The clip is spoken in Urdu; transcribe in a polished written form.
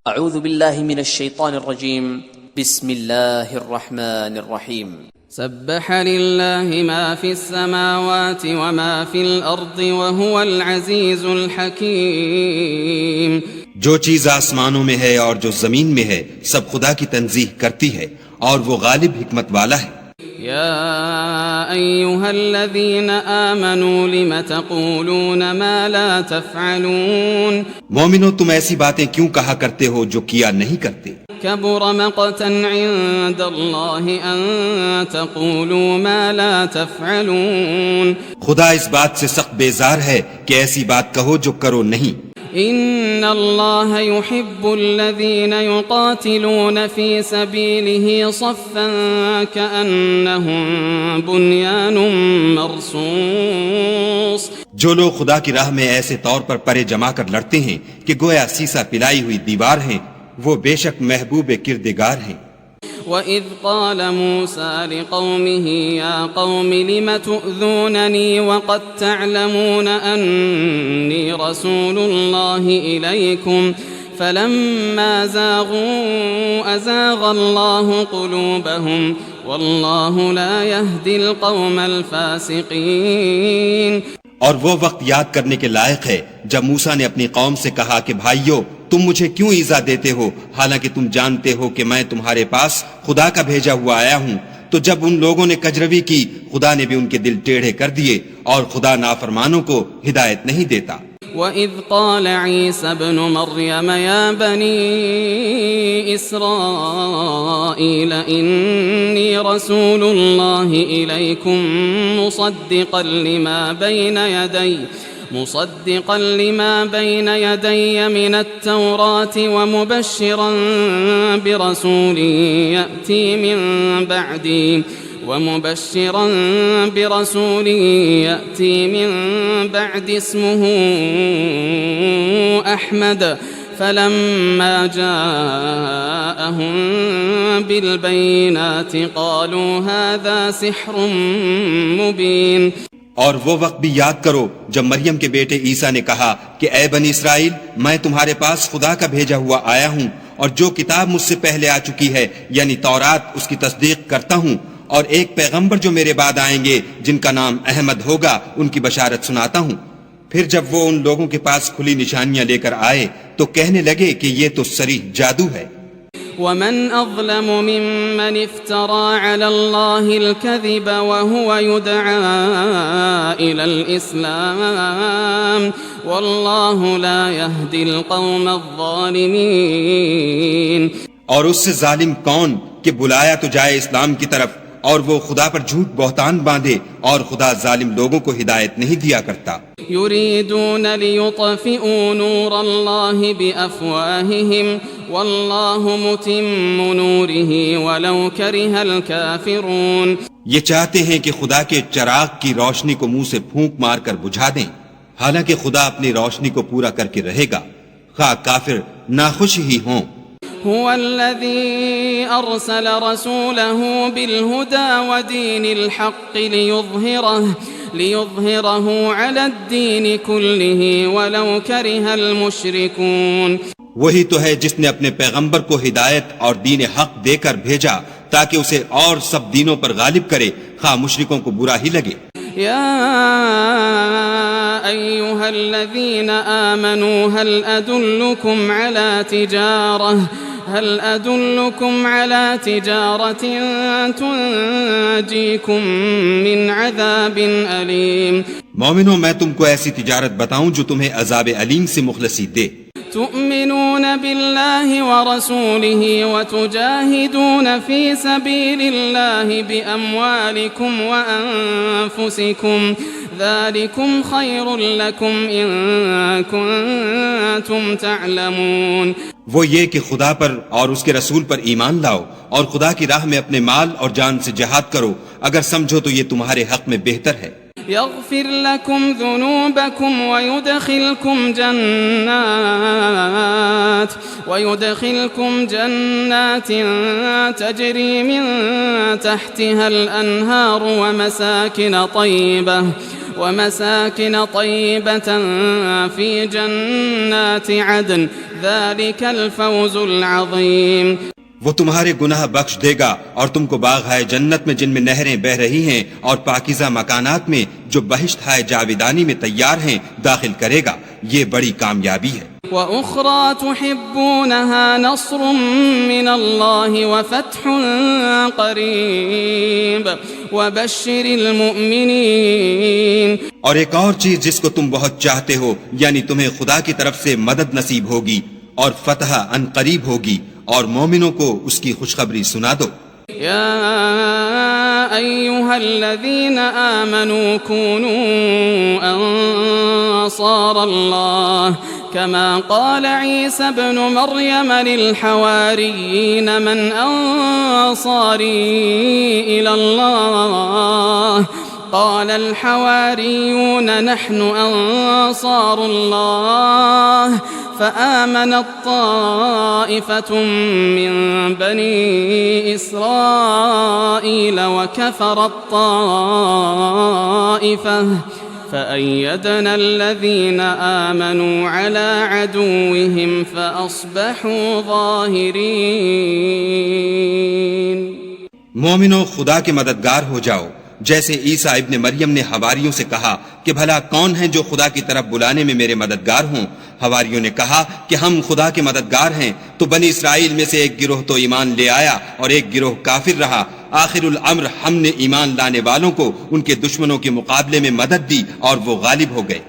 اعوذ باللہ من الشیطان الرجیم بسم اللہ الرحمن الرحیم سبح للہ ما فی السماوات وما فی الارض وهو العزیز الحکیم. جو چیز آسمانوں میں ہے اور جو زمین میں ہے سب خدا کی تنزیح کرتی ہے اور وہ غالب حکمت والا ہے. یا ایہا الذین آمنوا لم تقولون ما لا تفعلون. مومنو تم ایسی باتیں کیوں کہا کرتے ہو جو کیا نہیں کرتے. کبر مقتا عند اللہ ان تقولوا ما لا تفعلون. خدا اس بات سے سخت بیزار ہے کہ ایسی بات کہو جو کرو نہیں. ان اللہ يحب الذین یقاتلون فی سبیلہ صفا کأنہم بنیان مرصوص. جو لوگ خدا کی راہ میں ایسے طور پر پرے جما کر لڑتے ہیں کہ گویا سیسا پلائی ہوئی دیوار ہیں، وہ بے شک محبوب کردگار ہیں. وَإِذْ قَالَ مُوسَى لِقَوْمِهِ يَا قَوْمِ لِمَ تُؤْذُونَنِي وَقَدْ تَعْلَمُونَ أَنِّي رَسُولُ اللَّهِ إِلَيْكُمْ فَلَمَّا زَاغُوا أَزَاغَ اللَّهُ قُلُوبَهُمْ وَاللَّهُ لَا يَهْدِي الْقَوْمَ الْفَاسِقِينَ. اور وہ وقت یاد کرنے کے لائق ہے جب موسیٰ نے اپنی قوم سے کہا کہ بھائیو تم مجھے کیوں ایذا دیتے ہو حالانکہ تم جانتے ہو کہ میں تمہارے پاس خدا کا بھیجا ہوا آیا ہوں. تو جب ان لوگوں نے کجروی کی خدا نے بھی ان کے دل ٹیڑھے کر دیے اور خدا نافرمانوں کو ہدایت نہیں دیتا. وَإِذْ قَالَ عِيسَى ابْنُ مَرْيَمَ يَا بَنِي إِسْرَائِيلَ إِنِّي رَسُولُ اللَّهِ إِلَيْكُمْ مصدقا لما بين يدي من التوراة ومبشرا برسول يأتي من بعد اسمه أحمد فلما جاءهم بالبينات قالوا هذا سحر مبين. اور وہ وقت بھی یاد کرو جب مریم کے بیٹے عیسیٰ نے کہا کہ اے بنی اسرائیل میں تمہارے پاس خدا کا بھیجا ہوا آیا ہوں اور جو کتاب مجھ سے پہلے آ چکی ہے یعنی تورات اس کی تصدیق کرتا ہوں اور ایک پیغمبر جو میرے بعد آئیں گے جن کا نام احمد ہوگا ان کی بشارت سناتا ہوں. پھر جب وہ ان لوگوں کے پاس کھلی نشانیاں لے کر آئے تو کہنے لگے کہ یہ تو صریح جادو ہے. ومن أظلم ممن افترى على الله الكذب وهو يدعى إلى الإسلام والله لا يهدي القوم الظالمين. اور اس سے ظالم کون کہ بلایا تو جائے اسلام کی طرف اور وہ خدا پر جھوٹ بہتان باندھے اور خدا ظالم لوگوں کو ہدایت نہیں دیا کرتا. يريدون ليطفئوا نور الله بأفواههم والله متم نوره ولو كره الكافرون. یہ چاہتے ہیں کہ خدا کے چراغ کی روشنی کو منہ سے پھونک مار کر بجھا دیں حالانکہ خدا اپنی روشنی کو پورا کر کے رہے گا خواہ کافر ناخوش ہی ہوں. هو الذي أرسل رسوله بالهدى ودين الحق ليظهره على الدين كله ولو كره المشركون. وہی تو ہے جس نے اپنے پیغمبر کو ہدایت اور دین حق دے کر بھیجا تاکہ اسے اور سب دینوں پر غالب کرے خواہ مشرکوں کو برا ہی لگے. یا ایھا الذین آمنوا هل أدلكم على تجارة تنجيكم من عذاب أليم. مومنو میں تم کو ایسی تجارت بتاؤں جو تمہیں عذاب علیم سے مخلصی دے. تؤمنون بالله ورسوله وتجاهدون في سبيل الله بأموالكم وأنفسكم ذلكم خير لكم إن كنتم تعلمون. وہ یہ کہ خدا پر اور اس کے رسول پر ایمان لاؤ اور خدا کی راہ میں اپنے مال اور جان سے جہاد کرو اگر سمجھو تو یہ تمہارے حق میں بہتر ہے. يغفر لكم ذنوبكم ويدخلكم جنات تجري من تحتها الأنهار ومساكن طيبة في جنات عدن ذلك الفوز العظيم. وہ تمہارے گناہ بخش دے گا اور تم کو باغ ہے جنت میں جن میں نہریں بہ رہی ہیں اور پاکیزہ مکانات میں جو بہشت ہے جاویدانی میں تیار ہیں داخل کرے گا. یہ بڑی کامیابی ہے. وأخرى تحبونها نصر من الله وفتح قريب وبشر المؤمنين. اور ایک اور چیز جس کو تم بہت چاہتے ہو یعنی تمہیں خدا کی طرف سے مدد نصیب ہوگی اور فتح ان قریب ہوگی اور مومنوں کو اس کی خوشخبری سنا دو. يا أيها الذين آمنوا كونوا أنصار الله كما قال عيسى ابن مريم للحواريين من أنصاري إلى الله قال الحواريون نحن أنصار الله فآمنت طائفة من بني إسرائيل وكفرت طائفة فأيدنا الذين آمنوا على عدوهم فأصبحوا ظاهرين. مومنوں خدا کے مددگار ہو جاؤ جیسے عیسیٰ ابن مریم نے حواریوں سے کہا کہ بھلا کون ہیں جو خدا کی طرف بلانے میں میرے مددگار ہوں. حواریوں نے کہا کہ ہم خدا کے مددگار ہیں. تو بنی اسرائیل میں سے ایک گروہ تو ایمان لے آیا اور ایک گروہ کافر رہا. آخر الامر ہم نے ایمان لانے والوں کو ان کے دشمنوں کے مقابلے میں مدد دی اور وہ غالب ہو گئے.